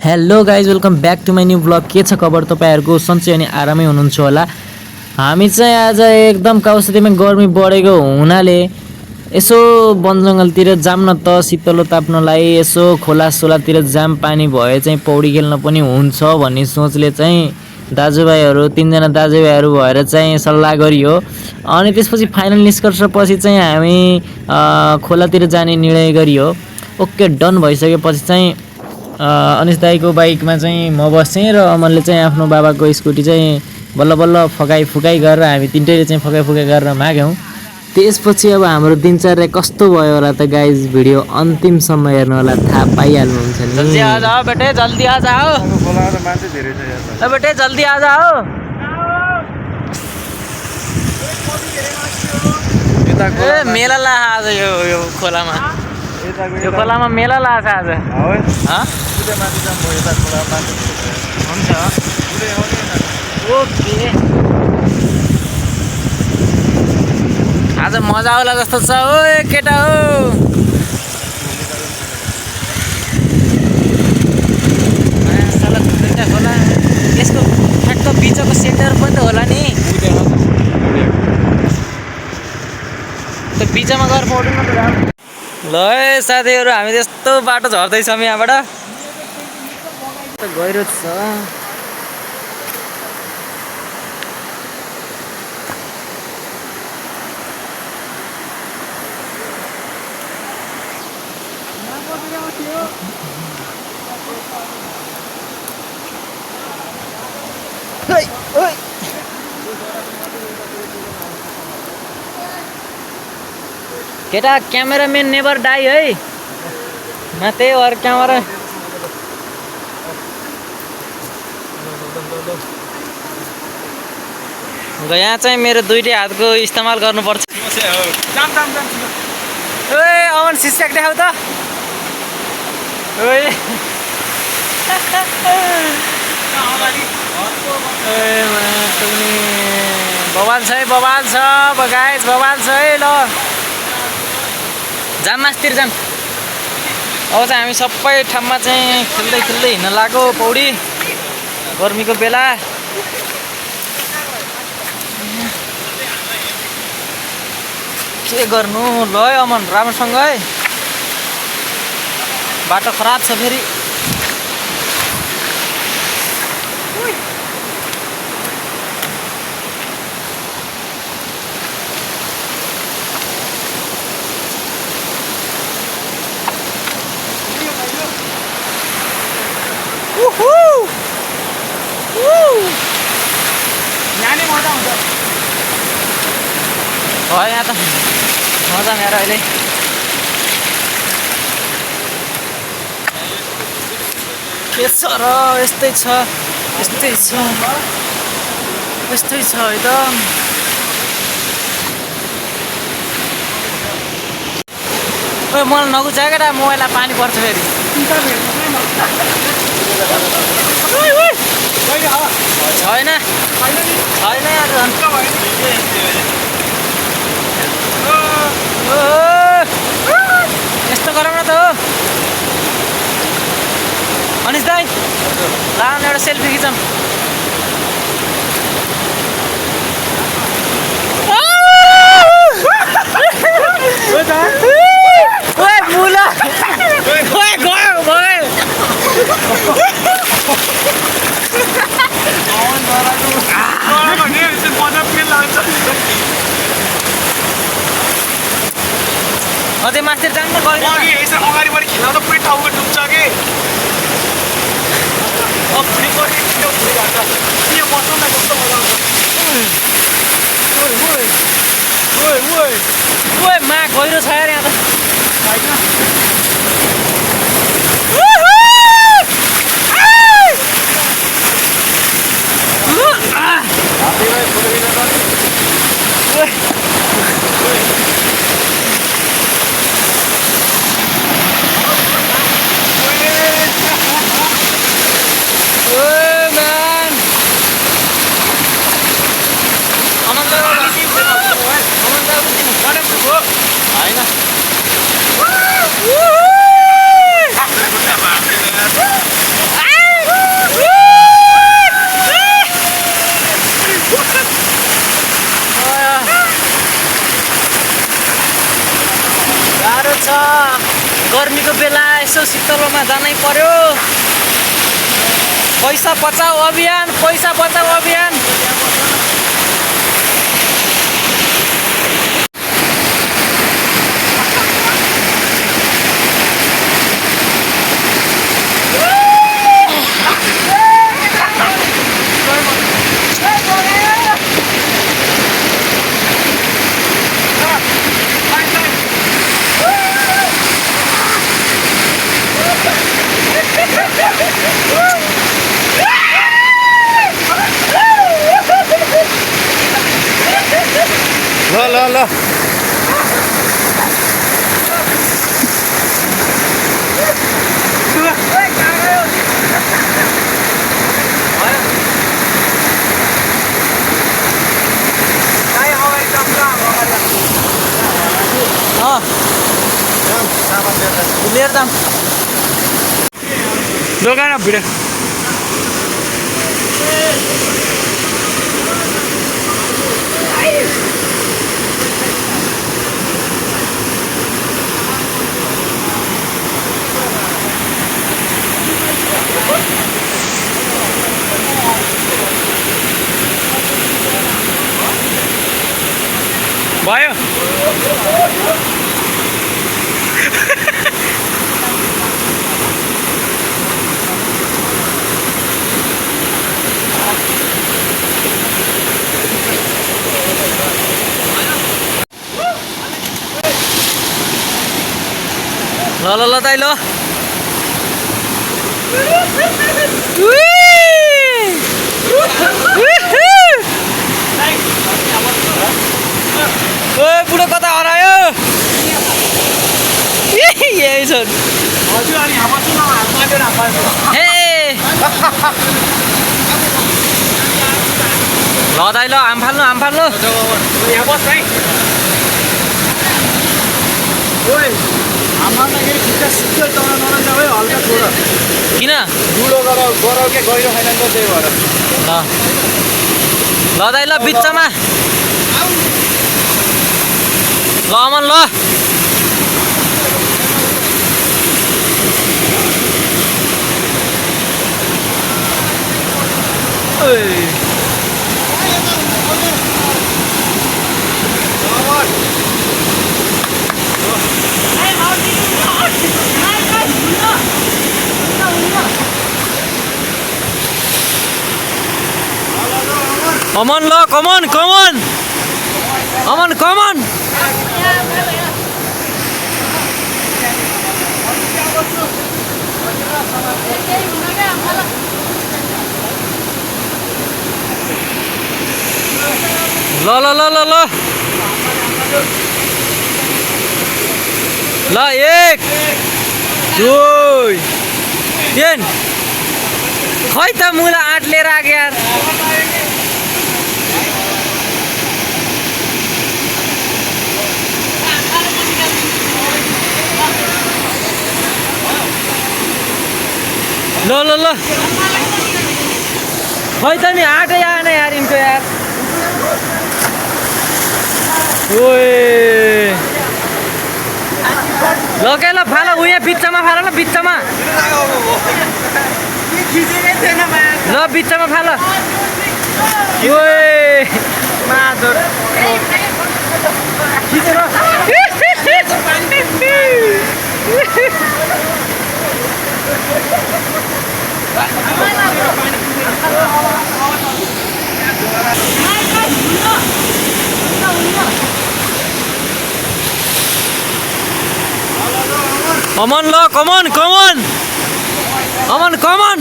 Hello guys welcome back to my new blog. के छ खबर तपाईहरुको? सन्चै अनि आरामै हुनुहुन्छ होला। हामी चाहिँ आज एकदम काउसतीमा गर्मी बढेको हुनाले यसो वन जंगलतिर जाम न त शीतलो ताप्नलाई। यसो खोला सोलातिर जाम पानी भए चाहिँ पौडी खेल्न पनि हुन्छ भन्ने सोचले चाहिँ दाजुभाइहरु तीनजना दाजुभाइहरु भएर चाहिँ सल्लाह गरियो। अनि त्यसपछि फाइनल निष्कर्षपछि चाहिँ हामी खोलातिर जाने निर्णय गरियो। ओके डन भइसकेपछि चाहिँ अनिश दाईको बाइकमा चाहिँ म बसेँ र अमनले चाहिँ आफ्नो बाबाको स्कुटी चाहिँ बल्ल बल्ल फकाई फुकाई गरेर हामी तीनटैले चाहिँ फकाई फुकाई गरेर माग्यौं। त्यसपछि अब हाम्रो दिनचर्या कस्तो भयो होला त गाइज भिडियो अन्तिमसम्म हेर्नु होला, थाहा पाइहाल्नुहुन्छ नि। जल्दी आ जाओ बेटे, जल्दी आ जाओ। खोलामा मान्छे धेरै छ यार। बेटे जल्दी आ जाओ। ए मेला ला आज यो खोलामा। यो खोलामा मेला लाग्छ आज। कुदे माथि जाम भयो यता खोलामा हुन्छ कुदे आउने न। ओके आज मजा आउला जस्तो छ। ओए केटा हो, साला दुईटा खोला, यसको ठ्याक्क बिचको सेन्टर पनि त होला नि। त्यो बिचमा गएर पौड्नु न त। ल साथीहरु हामी त्यस्तो बाटो झर्दैछौँ यहाँबाट। गहिरो छ। केटा क्यामेराम्यान नेभर डाई है। माथि और क्यामेरा यहाँ चाहिँ मेरो दुईटै हातको इस्तेमाल गर्नुपर्छ। ओए अमन सिस्याक देखाउ त। ओए बवाल छ है, बवाल छ गाइस, बवाल छ है। ल जाम मासतिर जाम। अब चाहिँ हामी सबै ठाउँमा चाहिँ खेल्दै खेल्दै हिँड्न लाग्यो पौडी गर्मीको बेला। के गर्नु ल अमन, राम्रोसँग है। बाटो खराब छ फेरि। यहाँ त मजा मेरो अहिले। के छ र, यस्तै छ यस्तै छ यस्तै छ एकदम। मलाई नगुचायो केटा, मोबाइलमा पानी पर्छ फेरि। छैन छैन यार, यस्तो गरौँ न त हो। अनिश दाई ला एउटा सेल्फी खिचौँ। मुला अझै मास्तिर जानु न गयो। अगाडि पनि खेल्दा त पुरै टाउको डुब्छ कि। अब फेरि पनि यो मौसममा कस्तो मजा आउँछ। ओए मा गहिरो छ यार यहाँ त। होइन जानै पर्यो। पैसा बचाऊ अभियान, पैसा बचाऊ अभियान। ल लिएर जाऊँ दोकान भिड भयो ल दाइ ल ओ बुढो कता हरायो यही छन् हजुर अनि हाम्रो सुन हातमा त्यो राख्नु हे ल दाइ ल आम फाल्नु यहाँ बस है ओइ हाम्रो लागि खुट्टा सिक्यो चढ्न नरान्छ है हल्का छोड किन डुलो गराउ के गहिरो छैन नि त त्यही भएर ल दाइ ल बिचमा ल अमन ल अमन ल कमन अमन कमन ल ल 1 2 3 खै त मुला आँट लिएर आगे यार ल खै त नि आँटै आएन यार इनको यार ओए ल के ल फाल उयो बिचमा फाल ल बिचमा ल बिचमा फाल ओए मादर खिचेर अमन ल कमन अमन कमन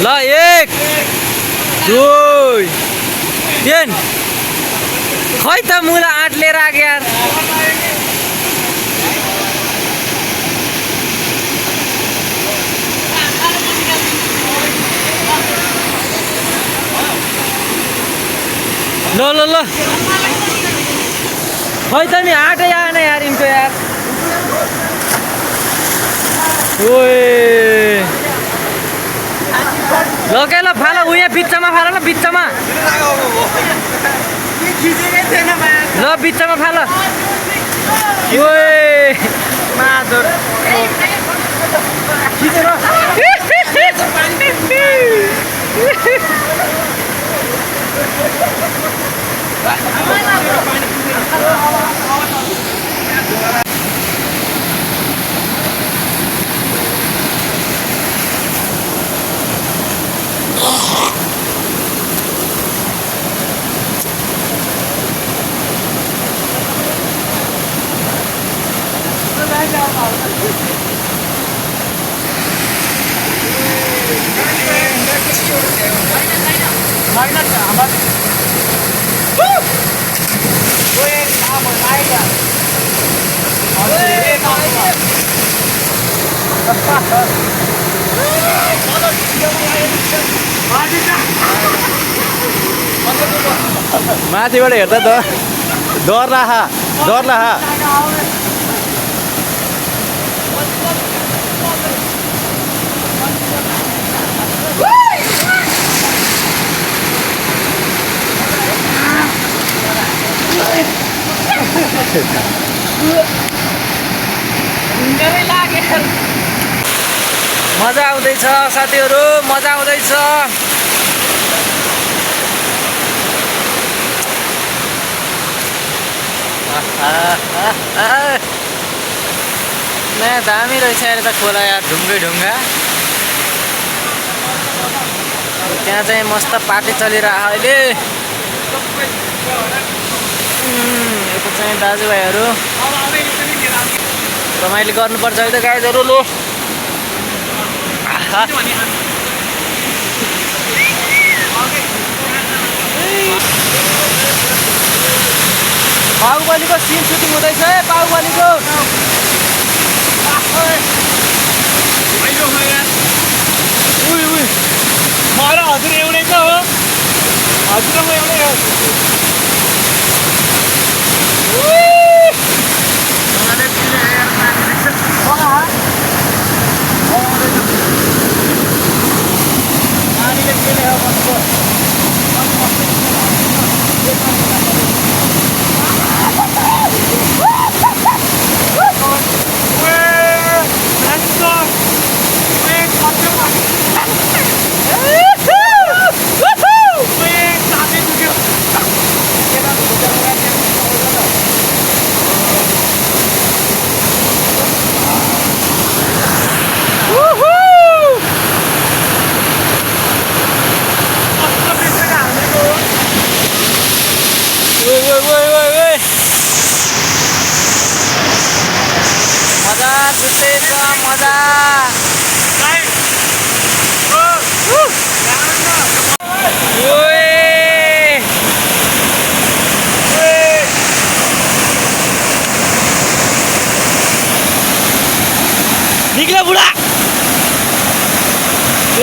ल 1 2 3 खै त मुला आँट लिएर आगे यार ल खै त नि आँटै आएन यार इनको यार ओए लगे ल फाल उहाँ बिचमा फाल ल बिचमा ल बिचमा फाल ओए मादर खिचेर माथिबाट हेर्दा डर लाहा मजा आउँदैछ साथीहरू मजा आउँदैछ नयाँ दामी रहेछ अहिले त खोला यार ढुङ्गा त्यहाँ चाहिँ मस्त पार्टी चलिरहेको अहिले यता चाहिँ दाजुभाइहरू रमाइलो गर्नुपर्छ है त गाइजहरू लो बाहुबलीको सिन सुटिङ हुँदैछ है बाहुबलीको हजुर एउटै त हो हजुर म एउटै हो मजा छुट्टै छ मजा निक्ला बुढा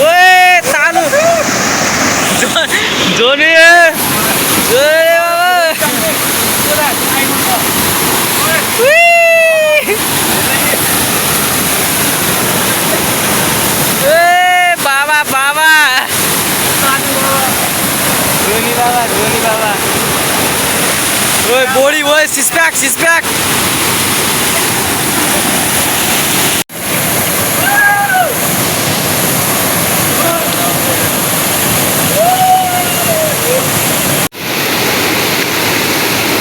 ओए तानु जोनी बाबा धोनी बाबा ओए बोडी ओए सिस्प्याक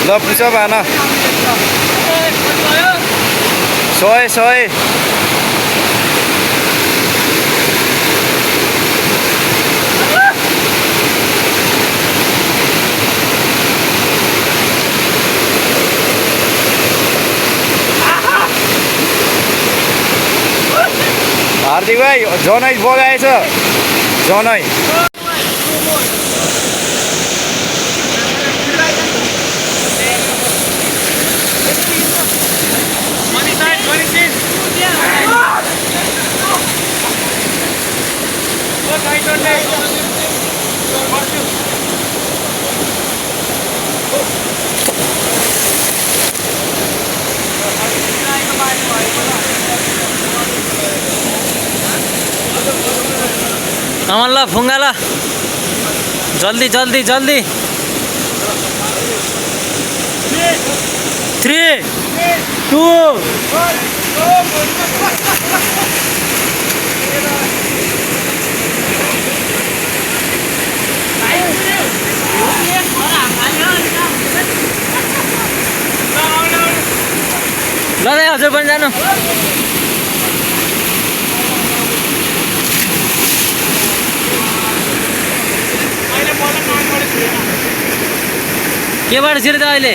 ल पुछ भन 100 हार्दिक भाइ जनै बगाएछ जनै अमन ल फुङ्गा ल जल्दी जल्दी जल्दी 3 2 ल दाइ हजुर पनि जानु केबाट छिर्छ अहिले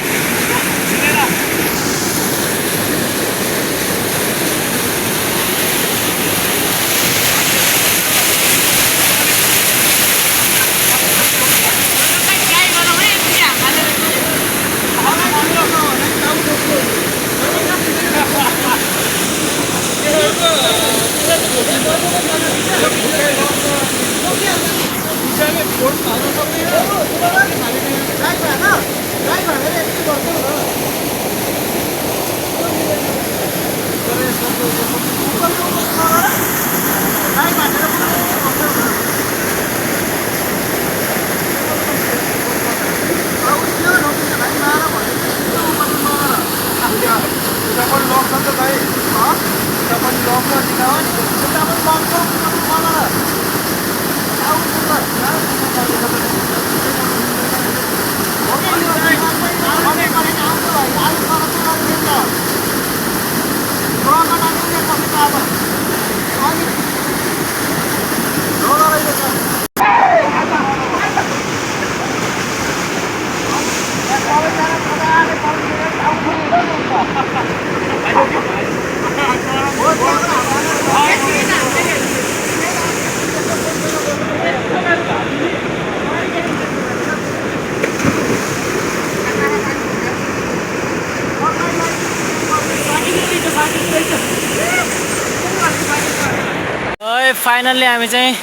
फाइनल्ली हामी चाहिँ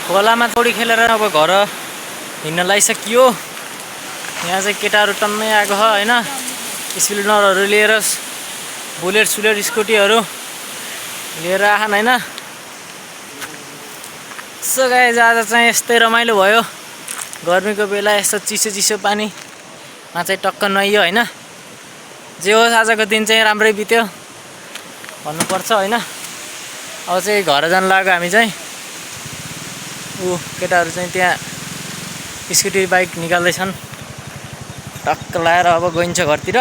खोलामा पौडी खेलेर अब घर हिँड्न लागिसकियो यहाँ चाहिँ केटाहरू टन्नै आएको छ हैन स्प्लेन्डरहरू लिएर बुलेट सुलेट स्कुटीहरू लिएर आछन् हैन सो गाइस आज चाहिँ यस्तै रमाइलो भयो गर्मीको बेला यस्तो चिसो चिसो पानीमा चाहिँ टक्क नुहाइयो हैन जे होस् आजको दिन चाहिँ राम्रै बित्यो भन्नुपर्छ हैन अब चाहिँ घर जान लाग्यो हामी चाहिँ केटाहरू चाहिँ त्यहाँ स्कुटी बाइक निकाल्दैछन् टक्क लाएर अब गइन्छ घरतिर